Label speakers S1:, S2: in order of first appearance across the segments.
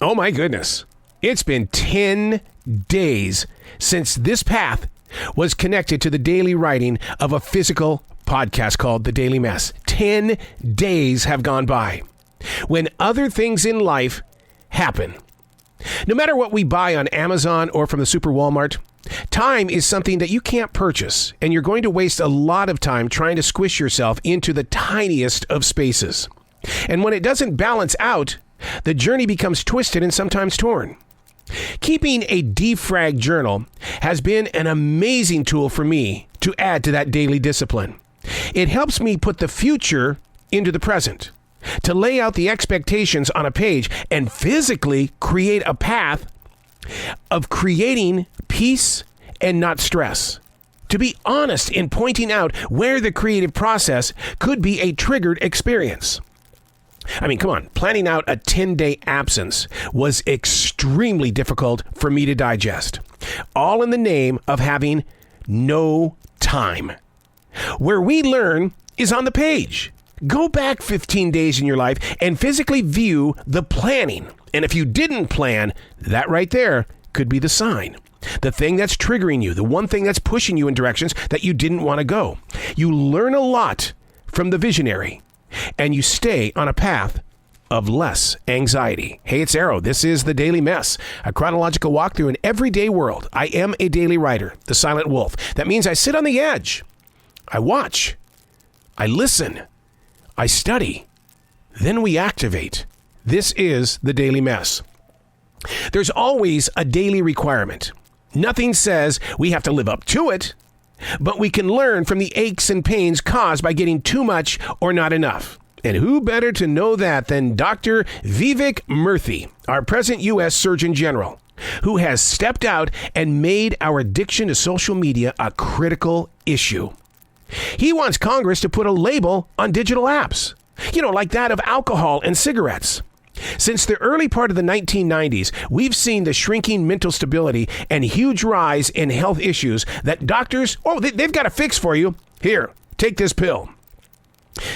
S1: Oh my goodness. It's been 10 days since this path was connected to the daily writing of a physical podcast called The Daily Mess. 10 days have gone by. When other things in life happen, no matter what we buy on Amazon or from the Super Walmart, time is something that you can't purchase, and you're going to waste a lot of time trying to squish yourself into the tiniest of spaces. And when it doesn't balance out, the journey becomes twisted and sometimes torn. Keeping a defrag journal has been an amazing tool for me to add to that daily discipline. It helps me put the future into the present, to lay out the expectations on a page and physically create a path of creating peace and not stress. To be honest in pointing out where the creative process could be a triggered experience. I mean, come on, planning out a 10-day absence was extremely difficult for me to digest. All in the name of having no time. Where we learn is on the page. Go back 15 days in your life and physically view the planning. And if you didn't plan, that right there could be the sign. The thing that's triggering you, the one thing that's pushing you in directions that you didn't want to go. You learn a lot from the visionary, and you stay on a path of less anxiety. Hey, it's Arrow. This is The Daily Mess, a chronological walk through an everyday world. I am a daily writer, the silent wolf. That means I sit on the edge. I watch. I listen. I study. Then we activate. This is The Daily Mess. There's always a daily requirement. Nothing says we have to live up to it, but we can learn from the aches and pains caused by getting too much or not enough. And who better to know that than Dr. Vivek Murthy, our present U.S. Surgeon General, who has stepped out and made our addiction to social media a critical issue. He wants Congress to put a label on digital apps, like that of alcohol and cigarettes. Since the early part of the 1990s, we've seen the shrinking mental stability and huge rise in health issues that doctors, they've got a fix for you. Here, take this pill.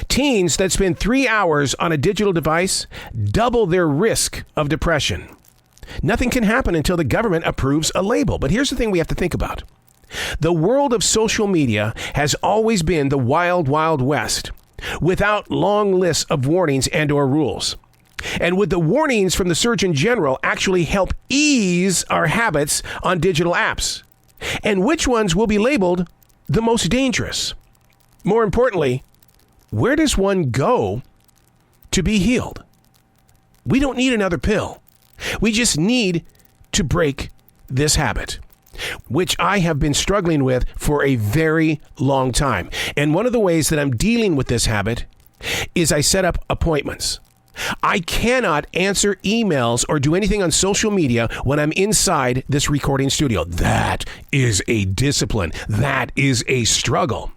S1: Teens that spend 3 hours on a digital device double their risk of depression. Nothing can happen until the government approves a label. But here's the thing we have to think about. The world of social media has always been the wild, wild west, without long lists of warnings and or rules. And would the warnings from the Surgeon General actually help ease our habits on digital apps? And which ones will be labeled the most dangerous? More importantly, where does one go to be healed? We don't need another pill. We just need to break this habit, which I have been struggling with for a very long time. And one of the ways that I'm dealing with this habit is I set up appointments. I cannot answer emails or do anything on social media when I'm inside this recording studio. That is a discipline. That is a struggle.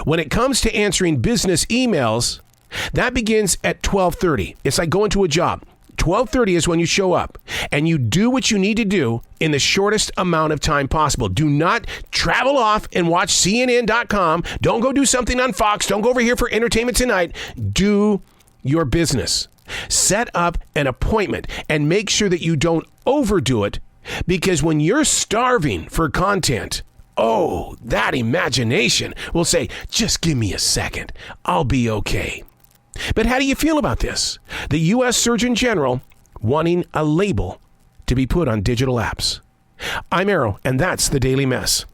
S1: When it comes to answering business emails, that begins at 12:30. It's like going to a job. 12:30 is when you show up and you do what you need to do in the shortest amount of time possible. Do not travel off and watch CNN.com. Don't go do something on Fox. Don't go over here for Entertainment Tonight. Do your business. Set up an appointment and make sure that you don't overdo it, because when you're starving for content, that imagination will say, just give me a second. I'll be okay. But how do you feel about this? The U.S. Surgeon General wanting a label to be put on digital apps. I'm Arrow, and that's The Daily Mess.